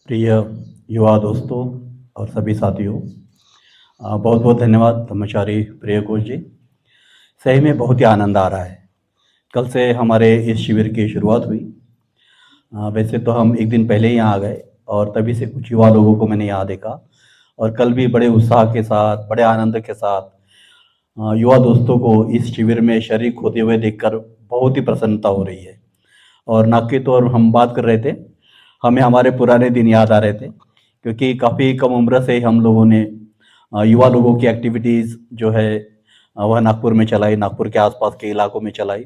प्रिय युवा दोस्तों और सभी साथियों, बहुत बहुत धन्यवाद ब्रह्मचारी प्रिय कोच जी। सही में बहुत ही आनंद आ रहा है। कल से हमारे इस शिविर की शुरुआत हुई। वैसे तो हम एक दिन पहले ही यहाँ आ गए और तभी से कुछ युवा लोगों को मैंने यहाँ देखा और कल भी बड़े उत्साह के साथ, बड़े आनंद के साथ युवा दोस्तों को इस शिविर में शरीक होते हुए देखकर बहुत ही प्रसन्नता हो रही है। और ना कि तो और हम बात कर रहे थे, हमें हमारे पुराने दिन याद आ रहे थे क्योंकि काफ़ी कम उम्र से ही हम लोगों ने युवा लोगों की एक्टिविटीज़ जो है वह नागपुर में चलाई, नागपुर के आसपास के इलाकों में चलाई।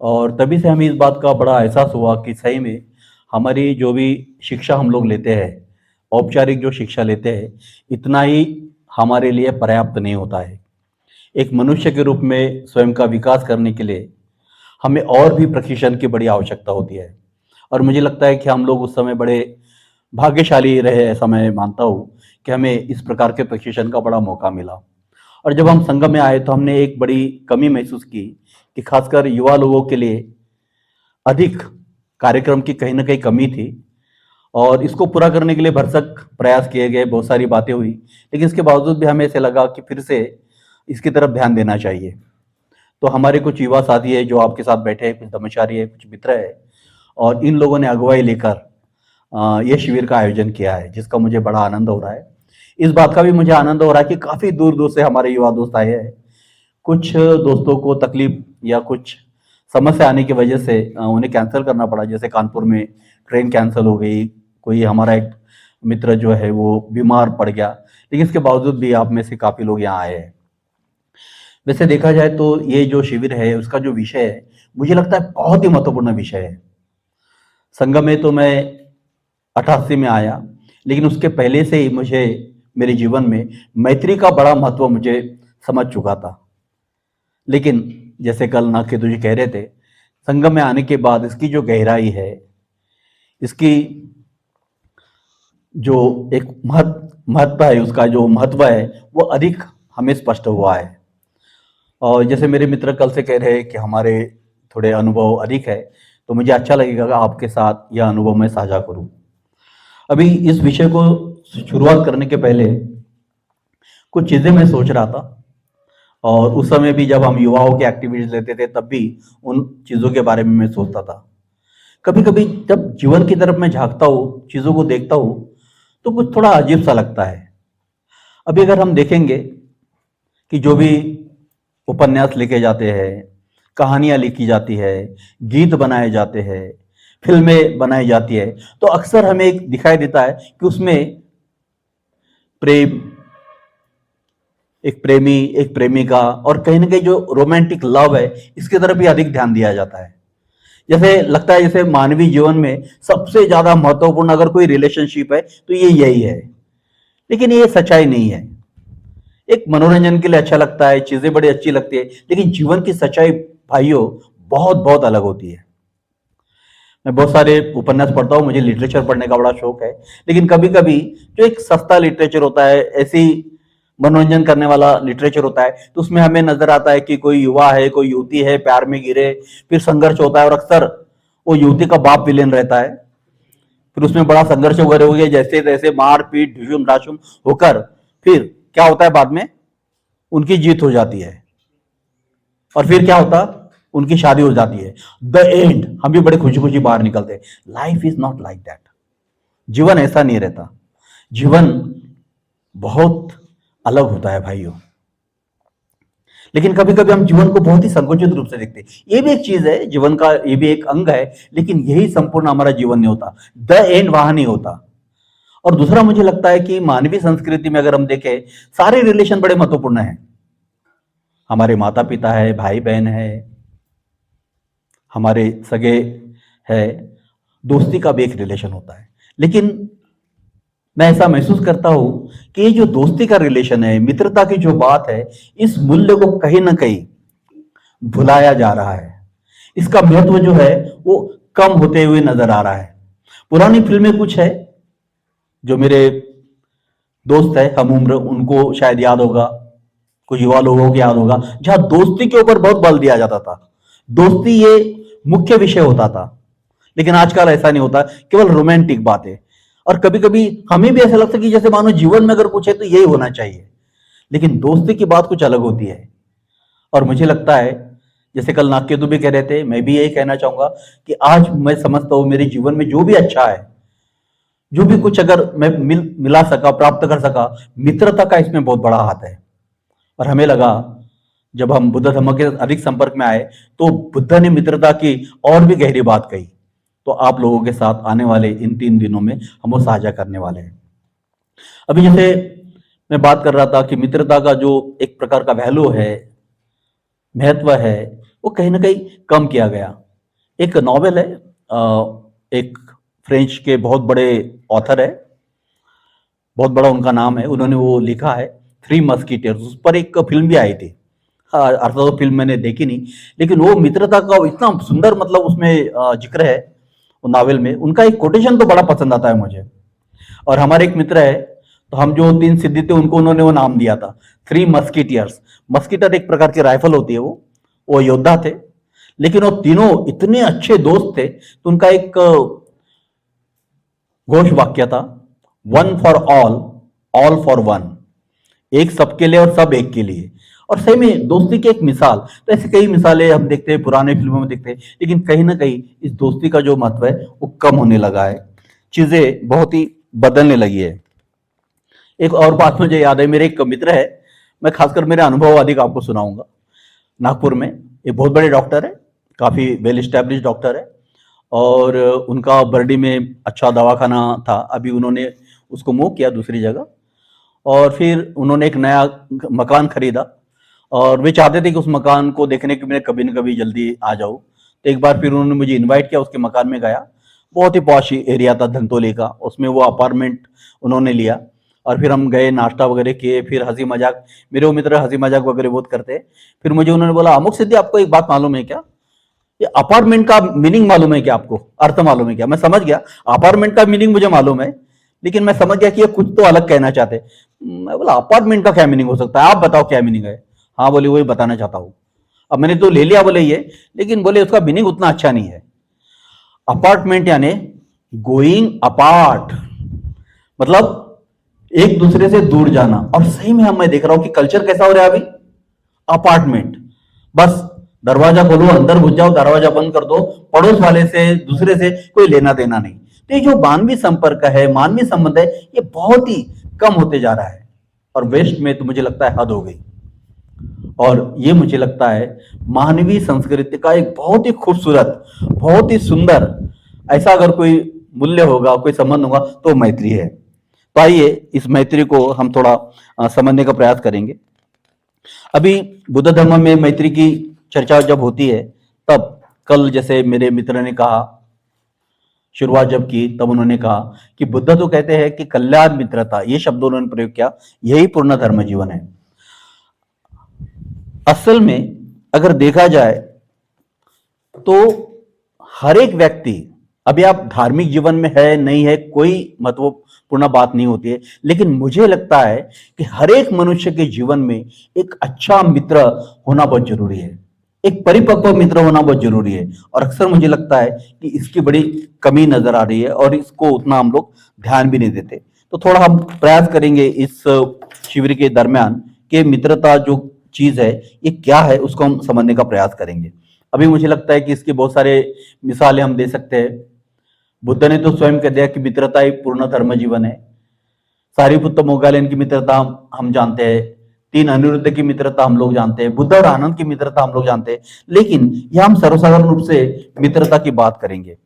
और तभी से हमें इस बात का बड़ा एहसास हुआ कि सही में हमारी जो भी शिक्षा हम लोग लेते हैं, औपचारिक जो शिक्षा लेते हैं, इतना ही हमारे लिए पर्याप्त नहीं होता है। एक मनुष्य के रूप में स्वयं का विकास करने के लिए हमें और भी प्रशिक्षण की बड़ी आवश्यकता होती है। और मुझे लगता है कि हम लोग उस समय बड़े भाग्यशाली रहे, ऐसा मैं मानता हूँ कि हमें इस प्रकार के प्रशिक्षण का बड़ा मौका मिला। और जब हम संगम में आए तो हमने एक बड़ी कमी महसूस की कि खासकर युवा लोगों के लिए अधिक कार्यक्रम की कहीं न कहीं कमी थी और इसको पूरा करने के लिए भरसक प्रयास किए गए, बहुत सारी बातें हुई। लेकिन इसके बावजूद भी हमें ऐसे लगा कि फिर से इसकी तरफ ध्यान देना चाहिए। तो हमारे कुछ युवा साथी हैं जो आपके साथ बैठे हैं, कुछ ब्रह्मचारी हैं, कुछ मित्र हैं और इन लोगों ने अगुवाई लेकर ये शिविर का आयोजन किया है, जिसका मुझे बड़ा आनंद हो रहा है। इस बात का भी मुझे आनंद हो रहा है कि काफ़ी दूर-दूर से हमारे युवा दोस्त आए हैं। कुछ दोस्तों को तकलीफ या कुछ समस्या आने की वजह से उन्हें कैंसल करना पड़ा, जैसे कानपुर में ट्रेन कैंसल हो गई, कोई हमारा एक मित्र जो है वो बीमार पड़ गया, लेकिन इसके बावजूद भी आप में से काफ़ी लोग यहाँ आए हैं। वैसे देखा जाए तो ये जो शिविर है, उसका जो विषय है, मुझे लगता है बहुत ही महत्वपूर्ण विषय है। संगम में तो मैं 88 में आया, लेकिन उसके पहले से ही मुझे मेरे जीवन में मैत्री का बड़ा महत्व मुझे समझ चुका था। लेकिन जैसे कल नाकेतु जी कह रहे थे, संगम में आने के बाद इसकी जो गहराई है, इसकी जो एक महत्व है, उसका जो महत्व है, वो अधिक हमें स्पष्ट हुआ है। और जैसे मेरे मित्र कल से कह रहे हैं कि हमारे थोड़े अनुभव अधिक है, तो मुझे अच्छा लगेगा कि आपके साथ यह अनुभव मैं साझा करूं। अभी इस विषय को शुरुआत करने के पहले कुछ चीज़ें मैं सोच रहा था और उस समय भी जब हम युवाओं की एक्टिविटीज लेते थे तब भी उन चीज़ों के बारे में मैं सोचता था। कभी कभी जब जीवन की तरफ मैं झांकता हूँ, चीज़ों को देखता हूँ, तो कुछ थोड़ा अजीब सा लगता है। अभी अगर हम देखेंगे कि जो भी उपन्यास लिखे जाते हैं, कहानियाँ लिखी जाती है, गीत बनाए जाते हैं, फिल्में बनाई जाती है, तो अक्सर हमें एक दिखाई देता है कि उसमें प्रेम, एक प्रेमी, एक प्रेमिका और कहीं न कहीं जो रोमांटिक लव है, इसकी तरफ भी अधिक ध्यान दिया जाता है। जैसे लगता है जैसे मानवीय जीवन में सबसे ज़्यादा महत्वपूर्ण अगर कोई रिलेशनशिप है, तो ये यही है। लेकिन ये सच्चाई नहीं है। एक मनोरंजन के लिए अच्छा लगता है, चीज़ें बड़ी अच्छी लगती है, लेकिन जीवन की सच्चाई भाइयों बहुत-बहुत अलग होती है। मैं बहुत सारे उपन्यास पढ़ता हूँ, मुझे लिटरेचर पढ़ने का बड़ा शौक है, लेकिन कभी-कभी जो एक सस्ता लिटरेचर होता है, ऐसी मनोरंजन करने वाला लिटरेचर होता है, तो उसमें हमें नजर आता है कि कोई युवा है, कोई युवती है, प्यार में गिरे, फिर संघर्ष होता है और अक्सर वो युवती का बाप विलेन रहता है। फिर उसमें बड़ा संघर्ष वगैरह हो गया, जैसे तैसे मार पीट ढिशुम ढाशुम होकर फिर क्या होता है, बाद में उनकी जीत हो जाती है और फिर क्या होता, उनकी शादी हो जाती है। द एंड, हम भी बड़े खुशी खुशी बाहर निकलते हैं। Life is not like that. जीवन ऐसा नहीं रहता। जीवन बहुत अलग होता है भाइयों। लेकिन कभी कभी हम जीवन को बहुत ही संकुचित रूप से देखते हैं। ये भी एक चीज है, जीवन का ये भी एक अंग है, लेकिन यही संपूर्ण हमारा जीवन नहीं होता। द एंड वहां नहीं होता। और दूसरा मुझे लगता है कि मानवीय संस्कृति में अगर हम देखें, सारे रिलेशन बड़े महत्वपूर्ण हैं। हमारे माता पिता है, भाई बहन है, हमारे सगे है, दोस्ती का भी एक रिलेशन होता है। लेकिन मैं ऐसा महसूस करता हूं कि ये जो दोस्ती का रिलेशन है, मित्रता की जो बात है, इस मूल्य को कहीं ना कहीं भुलाया जा रहा है। इसका महत्व जो है वो कम होते हुए नजर आ रहा है। पुरानी फिल्में कुछ है जो मेरे दोस्त है हम उम्र, उनको शायद याद होगा, कुछ युवा लोगों को याद होगा, जहां दोस्ती के ऊपर बहुत बल दिया जाता था। दोस्ती ये मुख्य विषय होता था। लेकिन आजकल ऐसा नहीं होता, केवल रोमांटिक बातें। और कभी कभी हमें भी ऐसा लगता है कि जैसे मानो जीवन में अगर कुछ है तो यही होना चाहिए, लेकिन दोस्ती की बात कुछ अलग होती है। और मुझे लगता है, जैसे कल नाकेतु भी कह रहे थे, मैं भी यही कहना चाहूंगा कि आज मैं समझता हूं मेरे जीवन में जो भी अच्छा है, जो भी कुछ अगर मैं मिला सका, प्राप्त कर सका, मित्रता का इसमें बहुत बड़ा हाथ है। और हमें लगा, जब हम बुद्ध धर्म के अधिक संपर्क में आए, तो बुद्ध ने मित्रता की और भी गहरी बात कही। तो आप लोगों के साथ आने वाले इन 3 दिनों में हम वो साझा करने वाले हैं। अभी जैसे मैं बात कर रहा था कि मित्रता का जो एक प्रकार का वैल्यू है, महत्व है, वो कहीं ना कहीं कम किया गया। एक नॉवेल है, एक फ्रेंच के बहुत बड़े ऑथर है, बहुत बड़ा उनका नाम है, उन्होंने वो लिखा है थ्री मस्कीटियर्स। उस पर एक फिल्म भी आई थी। अर्थात वो फिल्म मैंने देखी नहीं, लेकिन वो मित्रता का इतना सुंदर मतलब उसमें जिक्र है, वो नावल में। उनका एक कोटेशन तो बड़ा पसंद आता है मुझे। और हमारे एक मित्र है, तो हम जो 3 सिद्धि थे उनको उन्होंने वो नाम दिया था थ्री मस्कीटियर्स। मस्कीटर एक प्रकार की राइफल होती है, वो योद्धा थे, लेकिन वो तीनों इतने अच्छे दोस्त थे। तो उनका एक घोष वाक्य था, one for all for one. एक सबके लिए और सब एक के लिए। और सही में दोस्ती की एक मिसाल, तो ऐसी कई मिसालें हम देखते हैं, पुराने फिल्मों में देखते हैं, लेकिन कहीं ना कहीं इस दोस्ती का जो महत्व है वो कम होने लगा है। चीजें बहुत ही बदलने लगी है। एक और बात मुझे याद है, मेरे एक मित्र है, मैं खासकर मेरे अनुभव अधिक आपको सुनाऊंगा। नागपुर में एक बहुत बड़े डॉक्टर है, काफी वेल स्टैब्लिश डॉक्टर है, और उनका बर्डी में अच्छा दवाखाना था। अभी उन्होंने उसको मूव किया दूसरी जगह, और फिर उन्होंने एक नया मकान खरीदा, और वे चाहते थे कि उस मकान को देखने के लिए कभी न कभी जल्दी आ जाऊँ। तो एक बार फिर उन्होंने मुझे इनवाइट किया, उसके मकान में गया। बहुत ही पॉश एरिया था धंतोली का, उसमें वो अपार्टमेंट उन्होंने लिया। और फिर हम गए, नाश्ता वगैरह किए, फिर हंसी मजाक, मेरे वो मित्र हंसी मजाक वगैरह बहुत करते हैं। फिर मुझे उन्होंने बोला, अमुक सिद्धि, आपको एक बात मालूम है क्या? ये अपार्टमेंट का मीनिंग मालूम है क्या आपको? अर्थ मालूम है क्या? मैं समझ गया, अपार्टमेंट का मीनिंग मुझे मालूम है, लेकिन मैं समझ गया कि ये कुछ तो अलग कहना चाहते। मैं बोला, अपार्टमेंट का क्या मीनिंग हो सकता है, आप बताओ क्या मीनिंग है? हाँ बोले, वही बताना चाहता हूं। अब मैंने तो ले लिया बोले ये, लेकिन बोले उसका मीनिंग उतना अच्छा नहीं है। अपार्टमेंट यानी गोइंग अपार्ट, मतलब एक दूसरे से दूर जाना। और सही में हम मैं देख रहा हूं कि कल्चर कैसा हो रहा है अभी। अपार्टमेंट, बस दरवाजा खोलो, अंदर घुस जाओ, दरवाजा बंद कर दो, पड़ोस वाले से, दूसरे से कोई लेना देना नहीं। तो ये जो मानवीय संपर्क है, मानवीय संबंध है, ये बहुत ही कम होते जा रहा है। और वेस्ट में तो मुझे लगता है हद हो गई। और ये मुझे लगता है मानवीय संस्कृति का एक बहुत ही खूबसूरत, बहुत ही सुंदर, ऐसा अगर कोई मूल्य होगा, कोई संबंध होगा, तो मैत्री है। तो आइए इस मैत्री को हम थोड़ा समझने का प्रयास करेंगे। अभी बुद्ध धर्म में मैत्री की चर्चा जब होती है, तब कल जैसे मेरे मित्र ने कहा, शुरुआत जब की तब उन्होंने कहा कि बुद्ध तो कहते हैं कि कल्याण मित्रता, ये शब्द उन्होंने प्रयोग किया, यही पूर्ण धर्म जीवन है। असल में अगर देखा जाए तो हर एक व्यक्ति, अभी आप धार्मिक जीवन में है नहीं है, कोई महत्वपूर्ण बात नहीं होती है, लेकिन मुझे लगता है कि हर एक मनुष्य के जीवन में एक अच्छा मित्र होना बहुत जरूरी है, एक परिपक्व मित्र होना बहुत जरूरी है। और अक्सर मुझे लगता है कि इसकी बड़ी कमी नजर आ रही है, और इसको उतना हम लोग ध्यान भी नहीं देते। तो थोड़ा हम प्रयास करेंगे इस शिविर के दरमियान कि मित्रता जो चीज है ये क्या है, उसको हम समझने का प्रयास करेंगे। अभी मुझे लगता है कि इसके बहुत सारे मिसालें हम दे सकते हैं। बुद्ध ने तो स्वयं कह दिया कि मित्रता एक पूर्ण धर्म जीवन है। सारिपुत्र मोगलायन की मित्रता हम जानते हैं, 3 अनिरुद्ध की मित्रता हम लोग जानते हैं, बुद्ध और आनंद की मित्रता हम लोग जानते हैं, लेकिन यह हम सर्वसाधारण रूप से मित्रता की बात करेंगे।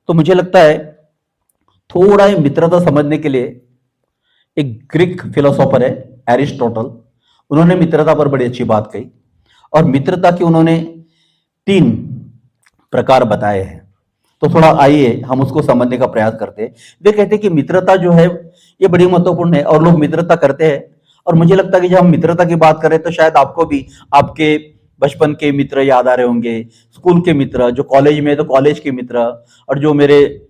तो मुझे लगता है थोड़ा ही मित्रता समझने के लिए एक ग्रीक फिलोसोफर है एरिस्टोटल, उन्होंने मित्रता पर बड़ी अच्छी बात कही, और मित्रता के उन्होंने 3 प्रकार बताए हैं। तो थोड़ा आइए हम उसको समझने का प्रयास करते हैं। वे कहते हैं कि मित्रता जो है ये बड़ी महत्वपूर्ण है, और लोग मित्रता करते हैं। और मुझे लगता है कि जब हम मित्रता की बात करें तो शायद आपको भी आपके बचपन के मित्र याद आ रहे होंगे, स्कूल के मित्र, जो कॉलेज में तो कॉलेज के मित्र, और जो मेरे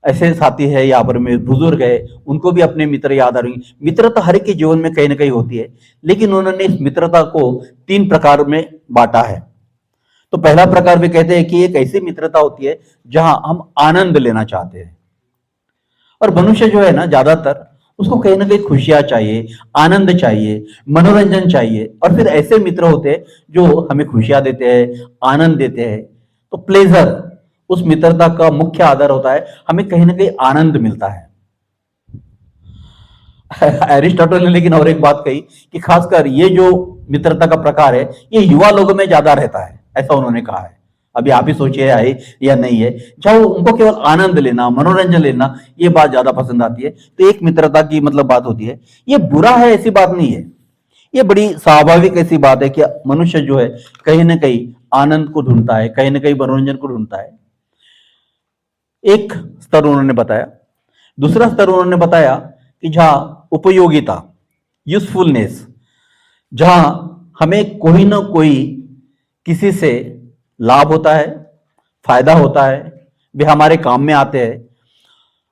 ऐसे साथी है यहाँ पर, मेरे बुजुर्ग है, उनको भी अपने मित्र याद आ रहे हैं। मित्रता हर एक के जीवन में कहीं ना कहीं होती है, लेकिन उन्होंने इस मित्रता को 3 प्रकार में बांटा है। तो पहला प्रकार वे कहते हैं कि एक ऐसी मित्रता होती है जहां हम आनंद लेना चाहते हैं, और मनुष्य जो है ना, ज्यादातर उसको कहीं ना कहीं खुशियां चाहिए, आनंद चाहिए, मनोरंजन चाहिए, और फिर ऐसे मित्र होते हैं जो हमें खुशियां देते हैं, आनंद देते हैं। तो प्लेजर उस मित्रता का मुख्य आधार होता है, हमें कहीं ना कहीं आनंद मिलता है। एरिस्टोटल ने लेकिन और एक बात कही कि खासकर ये जो मित्रता का प्रकार है, ये युवा लोगों में ज्यादा रहता है, ऐसा उन्होंने कहा है। अभी आप ही सोचिए है या नहीं है, चाहे उनको केवल आनंद लेना, मनोरंजन लेना, ये बात ज्यादा पसंद आती है। तो एक मित्रता की मतलब बात होती है, ये बुरा है ऐसी बात नहीं है, ये बड़ी स्वाभाविक ऐसी बात है कि मनुष्य जो है कहीं ना कहीं आनंद को ढूंढता है, कहीं ना कहीं मनोरंजन को ढूंढता है। एक स्तर उन्होंने बताया। दूसरा स्तर उन्होंने बताया कि जहां उपयोगिता, यूजफुलनेस, जहां हमें कोई ना कोई किसी से लाभ होता है, फायदा होता है, वे हमारे काम में आते हैं।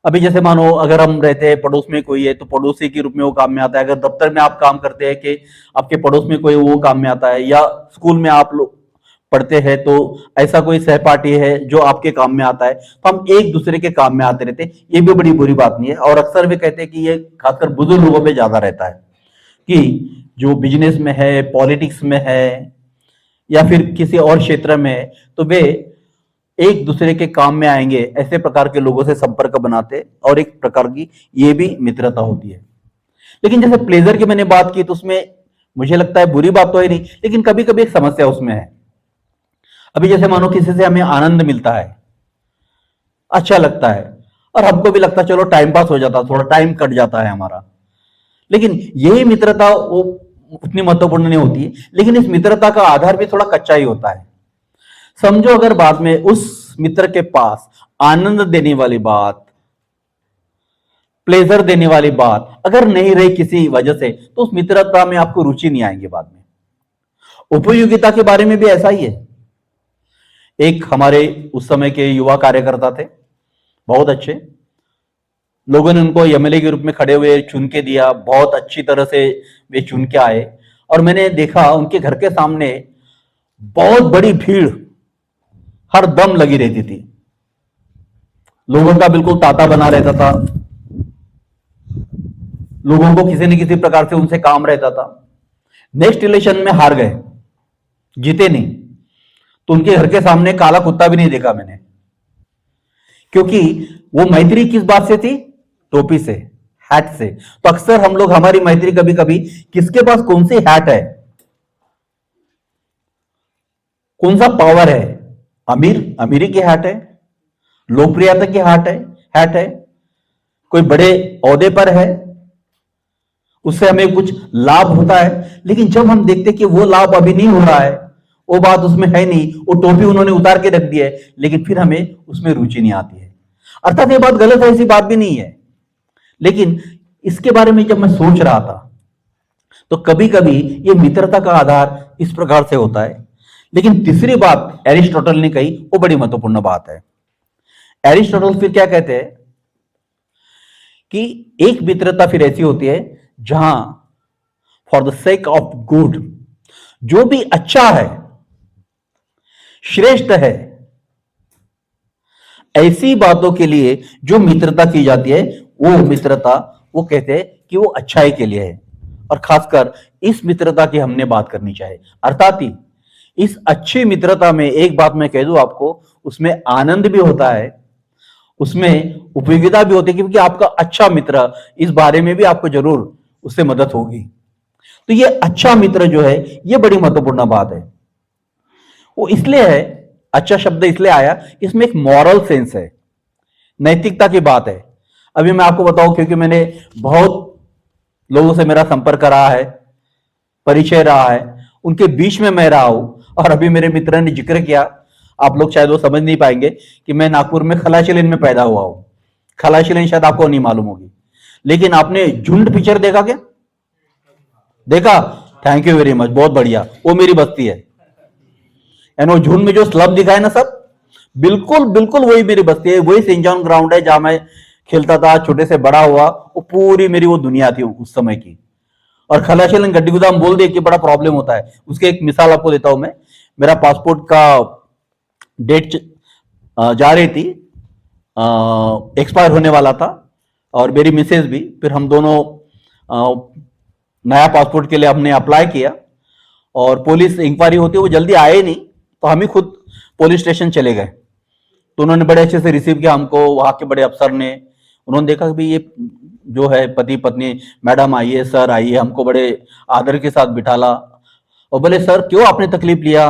अभी जैसे मानो अगर हम रहते हैं, पड़ोस में कोई है तो पड़ोसी के रूप में वो काम में आता है। अगर दफ्तर में आप काम करते हैं कि आपके पड़ोस में कोई वो काम में आता है, या स्कूल में आप लोग पढ़ते हैं तो ऐसा कोई सहपाठी है जो आपके काम में आता है, तो हम एक दूसरे के काम में आते रहते हैं। ये भी बड़ी बुरी बात नहीं है, और अक्सर वे कहते हैं कि ये खासकर बुजुर्ग लोगों पे ज्यादा रहता है कि जो बिजनेस में है, पॉलिटिक्स में है, या फिर किसी और क्षेत्र में है, तो वे एक दूसरे के काम में आएंगे, ऐसे प्रकार के लोगों से संपर्क बनाते, और एक प्रकार की ये भी मित्रता होती है। लेकिन जैसे प्लेजर की मैंने बात की, तो उसमें मुझे लगता है बुरी बात तो है नहीं, लेकिन कभी कभी एक समस्या उसमें है। अभी जैसे मानो किसी से हमें आनंद मिलता है, अच्छा लगता है, और हमको भी लगता है चलो टाइम पास हो जाता, थोड़ा टाइम कट जाता है हमारा, लेकिन यही मित्रता वो उतनी महत्वपूर्ण नहीं होती है। लेकिन इस मित्रता का आधार भी थोड़ा कच्चा ही होता है। समझो अगर बाद में उस मित्र के पास आनंद देने वाली बात, प्लेजर देने वाली बात अगर नहीं रही किसी वजह से, तो उस मित्रता में आपको रुचि नहीं आएगी बाद में। उपयोगिता के बारे में भी ऐसा ही है। एक हमारे उस समय के युवा कार्यकर्ता थे, बहुत अच्छे। लोगों ने उनको एमएलए के रूप में खड़े हुए चुन के दिया, बहुत अच्छी तरह से वे चुन के आए। और मैंने देखा उनके घर के सामने बहुत बड़ी भीड़ हर दम लगी रहती थी, लोगों का बिल्कुल तांता बना रहता था, लोगों को किसी न किसी प्रकार से उनसे काम रहता था। नेक्स्ट इलेक्शन में हार गए, जीते नहीं, तो उनके घर के सामने काला कुत्ता भी नहीं देखा मैंने। क्योंकि वो मैत्री किस बात से थी? टोपी से, हैट से। तो अक्सर हम लोग, हमारी मैत्री कभी कभी किसके पास कौन सी हैट है, कौन सा पावर है, अमीरी की हैट है, लोकप्रियता की हैट है, कोई बड़े ओहदे पर है, उससे हमें कुछ लाभ होता है। लेकिन जब हम देखते कि वो लाभ अभी नहीं हो रहा है, वो बात उसमें है नहीं, वो टोपी उन्होंने उतार के रख दी है, लेकिन फिर हमें उसमें रुचि नहीं आती है। अर्थात ये बात गलत है, ऐसी बात भी नहीं है। लेकिन इसके बारे में जब मैं सोच रहा था, तो कभी कभी ये मित्रता का आधार इस प्रकार से होता है। लेकिन तीसरी बात एरिस्टोटल ने कही, वो बड़ी महत्वपूर्ण बात है। एरिस्टोटल फिर क्या कहते हैं कि एक मित्रता फिर ऐसी होती है जहां for the sake of good, जो भी अच्छा है, श्रेष्ठ है, ऐसी बातों के लिए जो मित्रता की जाती है, वो मित्रता वो कहते हैं कि वो अच्छाई के लिए है। और खासकर इस मित्रता की हमने बात करनी चाहिए। अर्थात ही इस अच्छी मित्रता में एक बात मैं कह दूं आपको, उसमें आनंद भी होता है, उसमें उपयोगिता भी होती है, क्योंकि आपका अच्छा मित्र, इस बारे में भी आपको जरूर उससे मदद होगी। तो ये अच्छा मित्र जो है, ये बड़ी महत्वपूर्ण बात है। वो इसलिए है, अच्छा शब्द इसलिए आया, इसमें एक मॉरल सेंस है, नैतिकता की बात है। अभी मैं आपको बताऊं, क्योंकि मैंने बहुत लोगों से मेरा संपर्क रहा है, परिचय रहा है, उनके बीच में मैं रहा हूं। और अभी मेरे मित्र ने जिक्र किया, आप लोग शायद वो समझ नहीं पाएंगे कि मैं नागपुर में खलासी लेन में पैदा हुआ हूं। खलासी लेन शायद आपको नहीं मालूम होगी, लेकिन आपने झुंड पिक्चर देखा क्या? देखा? थैंक यू वेरी मच, बहुत बढ़िया। वो मेरी बस्ती है। एंड वो झुंड में जो स्लब दिखा है ना सब, बिल्कुल बिल्कुल वही मेरी बस्ती है। वही सेंट जॉन ग्राउंड है जहां मैं खेलता था, छोटे से बड़ा हुआ। वो पूरी मेरी वो दुनिया थी उस समय की। और खलासी लेन गड्डी गुदाम बोल दे कि बड़ा प्रॉब्लम होता है। उसकी एक मिसाल आपको देता हूं मैं। मेरा पासपोर्ट का डेट जा रही थी, एक्सपायर होने वाला था। और मेरी मिसेज भी। फिर हम दोनों नया पासपोर्ट के लिए हमने अप्लाई किया और पुलिस इंक्वायरी होती है, वो जल्दी आए नहीं, तो हम ही खुद पुलिस स्टेशन चले गए। तो उन्होंने बड़े अच्छे से रिसीव किया हमको, वहां के बड़े अफसर ने। उन्होंने देखा कि भाई ये जो है पति पत्नी, मैडम आइए, सर आइए, हमको बड़े आदर के साथ बिठाला और बोले सर क्यों आपने तकलीफ लिया,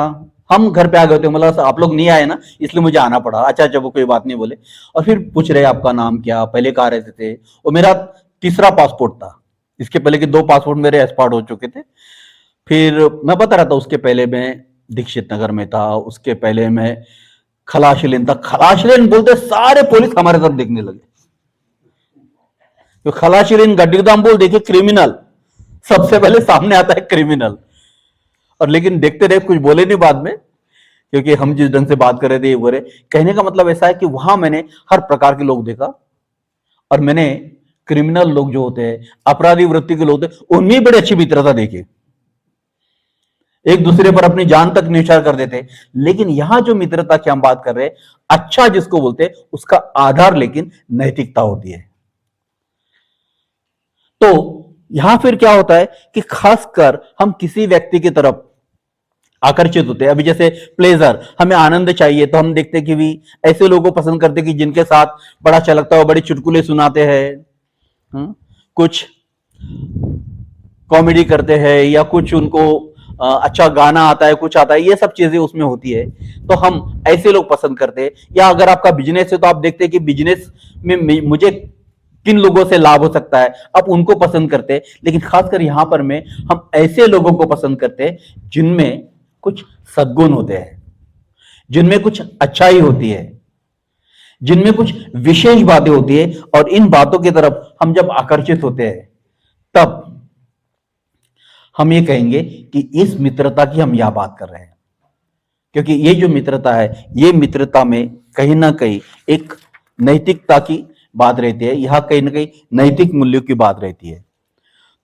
हम घर पे आ गए थे। मतलब आप लोग नहीं आए ना, इसलिए मुझे आना पड़ा। अच्छा अच्छा, वो कोई बात नहीं बोले। और फिर पूछ रहे आपका नाम क्या, पहले कहाँ रहते थे। और मेरा तीसरा पासपोर्ट था, इसके पहले के 2 पासपोर्ट मेरे एक्सपायर हो चुके थे। फिर मैं बता रहा था, उसके पहले मैं दीक्षित नगर में था, उसके पहले मैं खलाशिलेन था। खलाशिलेन बोलते सारे पुलिस हमारे तरफ देखने लगे। तो खलाशिलेन गड्डीदाम बोल देखिए, क्रिमिनल सबसे पहले सामने आता है, क्रिमिनल। और लेकिन देखते रहे, कुछ बोले नहीं बाद में, क्योंकि हम जिस ढंग से बात कर रहे थे ये बोले। कहने का मतलब ऐसा है कि वहां मैंने हर प्रकार के लोग देखा और मैंने क्रिमिनल लोग जो होते हैं, अपराधी वृत्ति के लोग होते हैं, उनमें बड़ी अच्छी मित्रता देखी। एक दूसरे पर अपनी जान तक न्यौछावर कर देते। लेकिन यहां जो मित्रता की हम बात कर रहे हैं, अच्छा जिसको बोलते हैं, उसका आधार लेकिन नैतिकता होती है। तो यहां फिर क्या होता है कि खासकर हम किसी व्यक्ति की तरफ आकर्षित होते हैं। अभी जैसे प्लेजर, हमें आनंद चाहिए तो हम देखते हैं कि भी ऐसे लोगों को पसंद करते हैं कि जिनके साथ बड़ा अच्छा लगता है, बड़े चुटकुले सुनाते हैं, कुछ कॉमेडी करते हैं, या कुछ उनको अच्छा गाना आता है, कुछ आता है, ये सब चीजें उसमें होती है। तो हम ऐसे लोग पसंद करते हैं। या अगर आपका बिजनेस है तो आप देखते हैं कि बिजनेस में मुझे किन लोगों से लाभ हो सकता है, आप उनको पसंद करते हैं। लेकिन खासकर यहां पर में हम ऐसे लोगों को पसंद करते हैं जिनमें कुछ सद्गुण होते हैं, जिनमें कुछ अच्छाई होती है, जिनमें कुछ विशेष बातें होती है। और इन बातों की तरफ हम जब आकर्षित होते हैं, तब हम ये कहेंगे कि इस मित्रता की हम यह बात कर रहे हैं। क्योंकि ये जो मित्रता है, ये मित्रता में कहीं ना कहीं एक नैतिकता की बात रहती है, यहां कहीं ना कहीं नैतिक मूल्यों की बात रहती है।